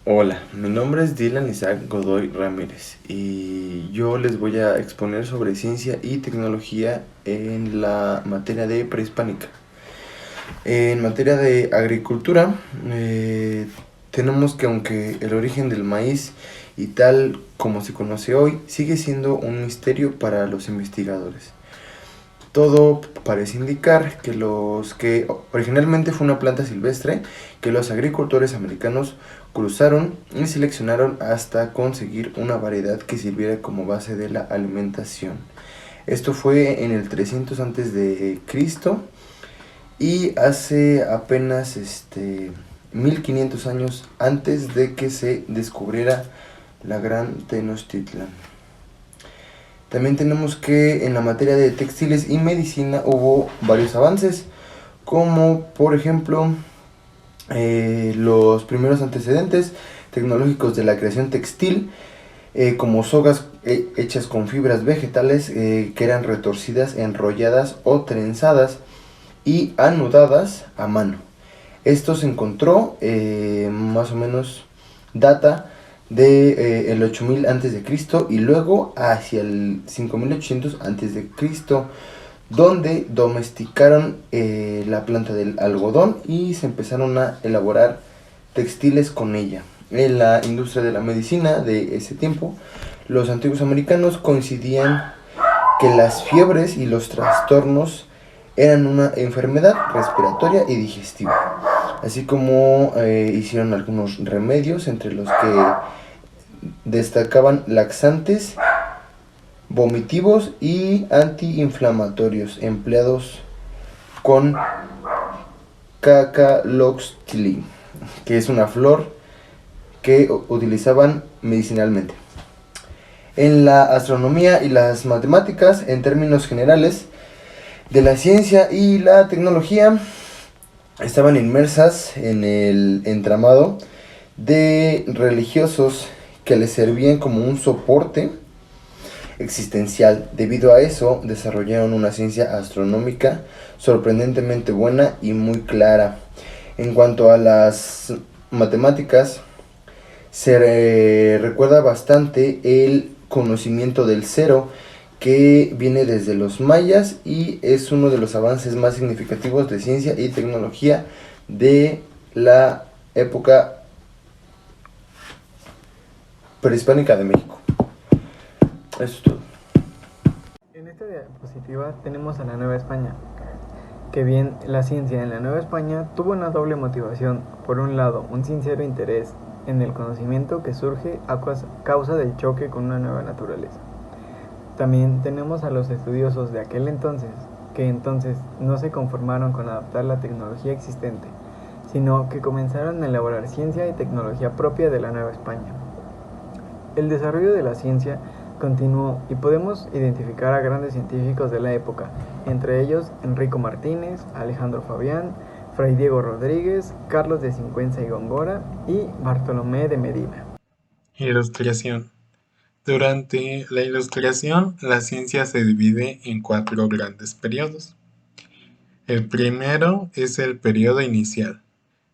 Hola, mi nombre es Dylan Isaac Godoy Ramírez y yo les voy a exponer sobre ciencia y tecnología en la materia de prehispánica. En materia de agricultura, tenemos que aunque el origen del maíz y tal como se conoce hoy sigue siendo un misterio para los investigadores. Todo parece indicar que originalmente fue una planta silvestre que los agricultores americanos cruzaron y seleccionaron hasta conseguir una variedad que sirviera como base de la alimentación. Esto fue en el 300 antes de Cristo y hace apenas 1500 años antes de que se descubriera la gran Tenochtitlan. También tenemos que en la materia de textiles y medicina hubo varios avances, como por ejemplo los primeros antecedentes tecnológicos de la creación textil, como sogas hechas con fibras vegetales que eran retorcidas, enrolladas o trenzadas y anudadas a mano. Esto se encontró más o menos data de el 8000 antes de Cristo y luego hacia el 5800 antes de Cristo, donde domesticaron la planta del algodón y se empezaron a elaborar textiles con ella. En la industria de la medicina de ese tiempo, los antiguos americanos coincidían que las fiebres y los trastornos eran una enfermedad respiratoria y digestiva, así como hicieron algunos remedios entre los que destacaban laxantes, vomitivos y antiinflamatorios empleados con cacaloxtli, que es una flor que utilizaban medicinalmente. En la astronomía y las matemáticas, en términos generales, de la ciencia y la tecnología estaban inmersas en el entramado de religiosos que les servían como un soporte existencial. Debido a eso, desarrollaron una ciencia astronómica sorprendentemente buena y muy clara. En cuanto a las matemáticas, se recuerda bastante el conocimiento del cero que viene desde los mayas y es uno de los avances más significativos de ciencia y tecnología de la época prehispánica de México. Eso es todo. En esta diapositiva tenemos a la Nueva España, que bien la ciencia en la Nueva España tuvo una doble motivación. Por un lado, un sincero interés en el conocimiento que surge a causa del choque con una nueva naturaleza. También tenemos a los estudiosos de aquel entonces, que entonces no se conformaron con adaptar la tecnología existente, sino que comenzaron a elaborar ciencia y tecnología propia de la Nueva España. El desarrollo de la ciencia continuó y podemos identificar a grandes científicos de la época, entre ellos Enrico Martínez, Alejandro Fabián, Fray Diego Rodríguez, Carlos de Sigüenza y Góngora y Bartolomé de Medina. Ilustración. Durante la Ilustración, la ciencia se divide en cuatro grandes periodos. El primero es el periodo inicial,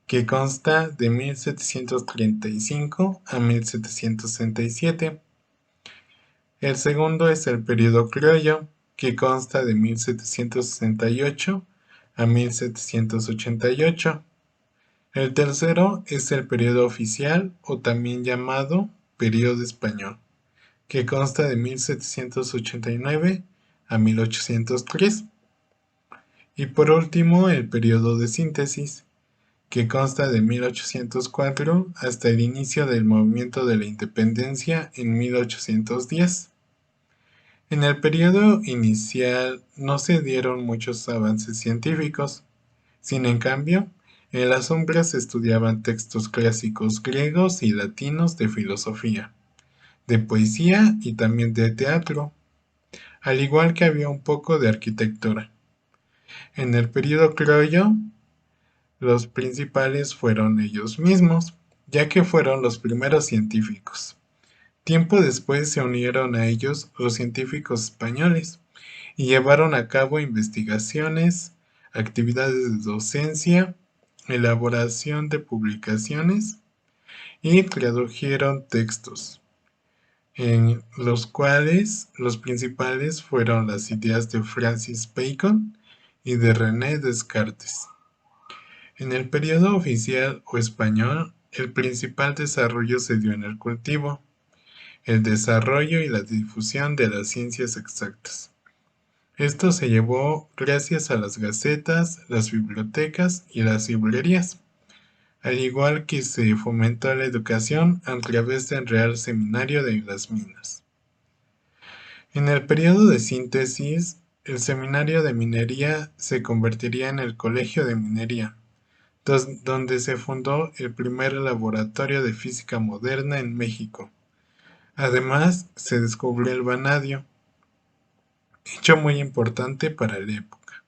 que consta de 1735 a 1767. El segundo es el periodo criollo, que consta de 1768 a 1788. El tercero es el periodo oficial o también llamado periodo español, que consta de 1789 a 1803. Y por último, el periodo de síntesis, que consta de 1804 hasta el inicio del movimiento de la independencia en 1810. En el periodo inicial no se dieron muchos avances científicos. Sin en cambio, en las sombras se estudiaban textos clásicos griegos y latinos de filosofía, de poesía y también de teatro, al igual que había un poco de arquitectura. En el período criollo, los principales fueron ellos mismos, ya que fueron los primeros científicos. Tiempo después se unieron a ellos los científicos españoles y llevaron a cabo investigaciones, actividades de docencia, elaboración de publicaciones y tradujeron textos, en los cuales los principales fueron las ideas de Francis Bacon y de René Descartes. En el periodo oficial o español, el principal desarrollo se dio en el cultivo, el desarrollo y la difusión de las ciencias exactas. Esto se llevó gracias a las gacetas, las bibliotecas y las librerías, al igual que se fomentó la educación a través del Real Seminario de las Minas. En el periodo de síntesis, el Seminario de Minería se convertiría en el Colegio de Minería, donde se fundó el primer laboratorio de física moderna en México. Además, se descubrió el vanadio, hecho muy importante para la época.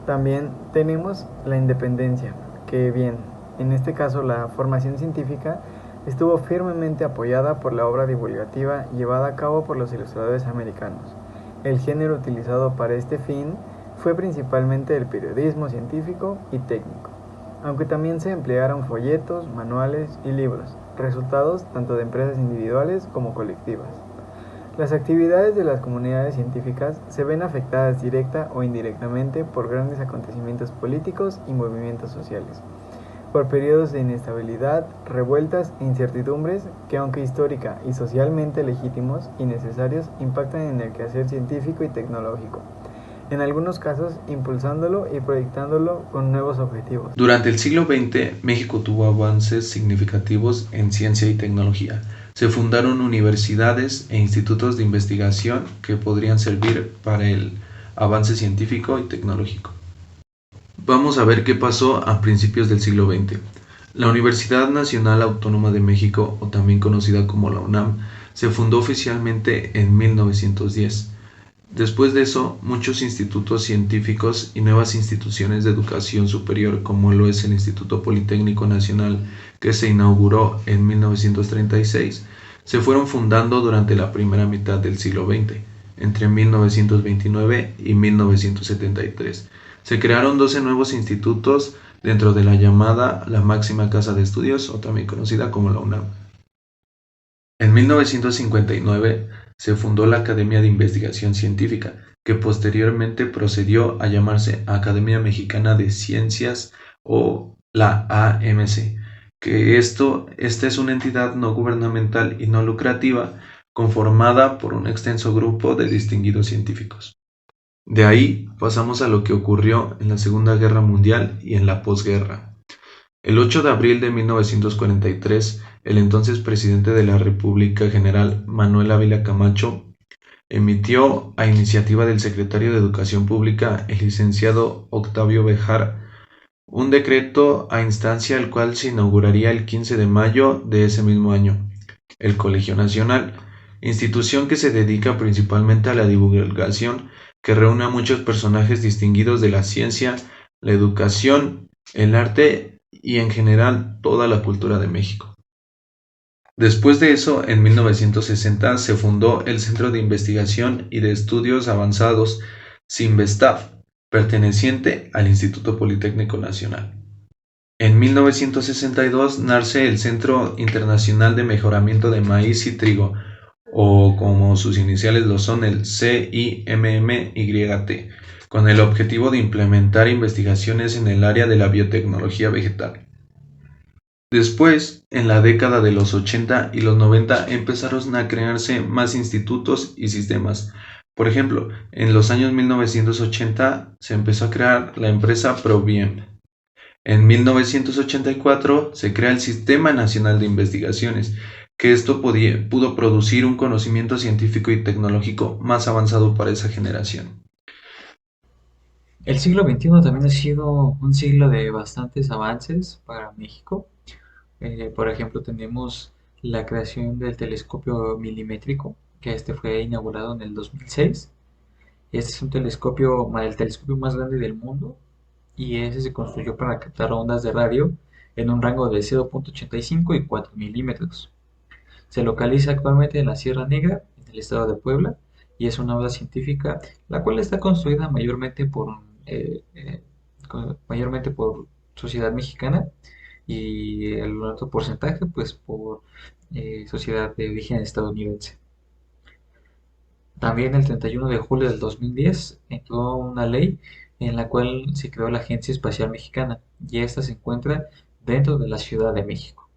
También tenemos la independencia, que bien, en este caso la formación científica estuvo firmemente apoyada por la obra divulgativa llevada a cabo por los ilustradores americanos. El género utilizado para este fin fue principalmente el periodismo científico y técnico, aunque también se emplearon folletos, manuales y libros, resultados tanto de empresas individuales como colectivas. Las actividades de las comunidades científicas se ven afectadas directa o indirectamente por grandes acontecimientos políticos y movimientos sociales, por periodos de inestabilidad, revueltas e incertidumbres que, aunque histórica y socialmente legítimos y necesarios, impactan en el quehacer científico y tecnológico, en algunos casos impulsándolo y proyectándolo con nuevos objetivos. Durante el siglo XX, México tuvo avances significativos en ciencia y tecnología. Se fundaron universidades e institutos de investigación que podrían servir para el avance científico y tecnológico. Vamos a ver qué pasó a principios del siglo XX. La Universidad Nacional Autónoma de México, o también conocida como la UNAM, se fundó oficialmente en 1910. Después de eso, muchos institutos científicos y nuevas instituciones de educación superior, como lo es el Instituto Politécnico Nacional, que se inauguró en 1936, se fueron fundando durante la primera mitad del siglo XX, entre 1929 y 1973. Se crearon 12 nuevos institutos dentro de la llamada la máxima casa de estudios, o también conocida como la UNAM. En 1959 se fundó la Academia de Investigación Científica, que posteriormente procedió a llamarse Academia Mexicana de Ciencias, o la AMC, que esta es una entidad no gubernamental y no lucrativa conformada por un extenso grupo de distinguidos científicos. De ahí pasamos a lo que ocurrió en la Segunda Guerra Mundial y en la posguerra. El 8 de abril de 1943, el entonces presidente de la República, general Manuel Ávila Camacho, emitió, a iniciativa del secretario de Educación Pública, el licenciado Octavio Béjar, un decreto a instancia al cual se inauguraría el 15 de mayo de ese mismo año, el Colegio Nacional, institución que se dedica principalmente a la divulgación, que reúne a muchos personajes distinguidos de la ciencia, la educación, el arte y en general toda la cultura de México. Después de eso, en 1960 se fundó el Centro de Investigación y de Estudios Avanzados, CINVESTAV, perteneciente al Instituto Politécnico Nacional. En 1962 nace el Centro Internacional de Mejoramiento de Maíz y Trigo, o como sus iniciales lo son, el CIMMYT, con el objetivo de implementar investigaciones en el área de la biotecnología vegetal. Después, en la década de los 80 y los 90, empezaron a crearse más institutos y sistemas. Por ejemplo, en los años 1980 se empezó a crear la empresa Proviem. En 1984 se crea el Sistema Nacional de Investigaciones, que esto pudo producir un conocimiento científico y tecnológico más avanzado para esa generación. El siglo XXI también ha sido un siglo de bastantes avances para México. Por ejemplo, tenemos la creación del telescopio milimétrico, que este fue inaugurado en el 2006. Este es el telescopio más grande del mundo, y ese se construyó para captar ondas de radio en un rango de 0.85 y 4 milímetros. Se localiza actualmente en la Sierra Negra, en el estado de Puebla, y es una obra científica la cual está construida mayormente por sociedad mexicana, y el otro porcentaje pues por sociedad de origen estadounidense. También el 31 de julio del 2010 entró una ley en la cual se creó la Agencia Espacial Mexicana y esta se encuentra dentro de la Ciudad de México.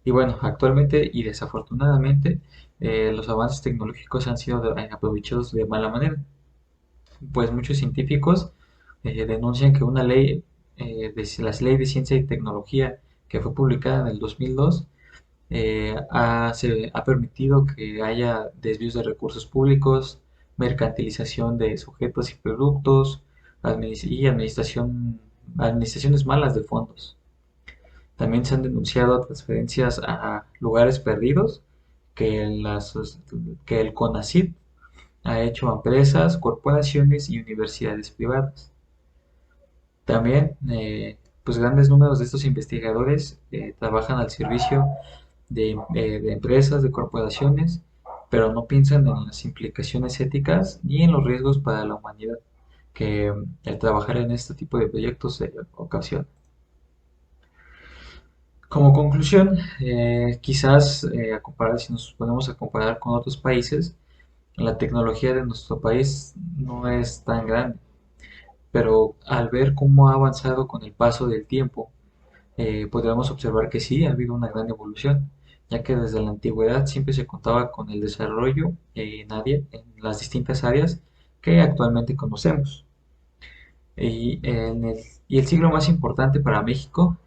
Y bueno, actualmente y desafortunadamente los avances tecnológicos han sido aprovechados de mala manera, pues muchos científicos denuncian que una ley, la ley de ciencia y tecnología que fue publicada en el 2002, ha permitido que haya desvíos de recursos públicos, mercantilización de sujetos y productos y administraciones malas de fondos. También se han denunciado transferencias a lugares perdidos que el CONACYT ha hecho a empresas, corporaciones y universidades privadas. También, pues grandes números de estos investigadores trabajan al servicio de empresas, de corporaciones, pero no piensan en las implicaciones éticas ni en los riesgos para la humanidad que el trabajar en este tipo de proyectos ocasiona. Como conclusión, quizás si nos ponemos a comparar con otros países, la tecnología de nuestro país no es tan grande, pero al ver cómo ha avanzado con el paso del tiempo, podríamos observar que sí ha habido una gran evolución, ya que desde la antigüedad siempre se contaba con el desarrollo en las distintas áreas que actualmente conocemos. Y, y el siglo más importante para México,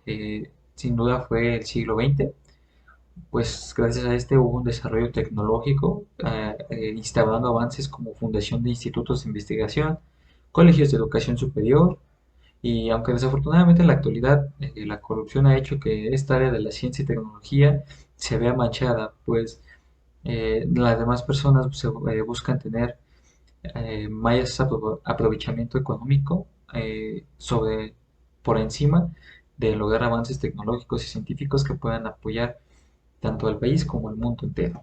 sin duda, fue el siglo XX, pues gracias a este hubo un desarrollo tecnológico, instaurando avances como fundación de institutos de investigación, colegios de educación superior, y aunque desafortunadamente en la actualidad la corrupción ha hecho que esta área de la ciencia y tecnología se vea manchada, pues las demás personas buscan tener más aprovechamiento económico por encima de lograr avances tecnológicos y científicos que puedan apoyar tanto al país como al mundo entero.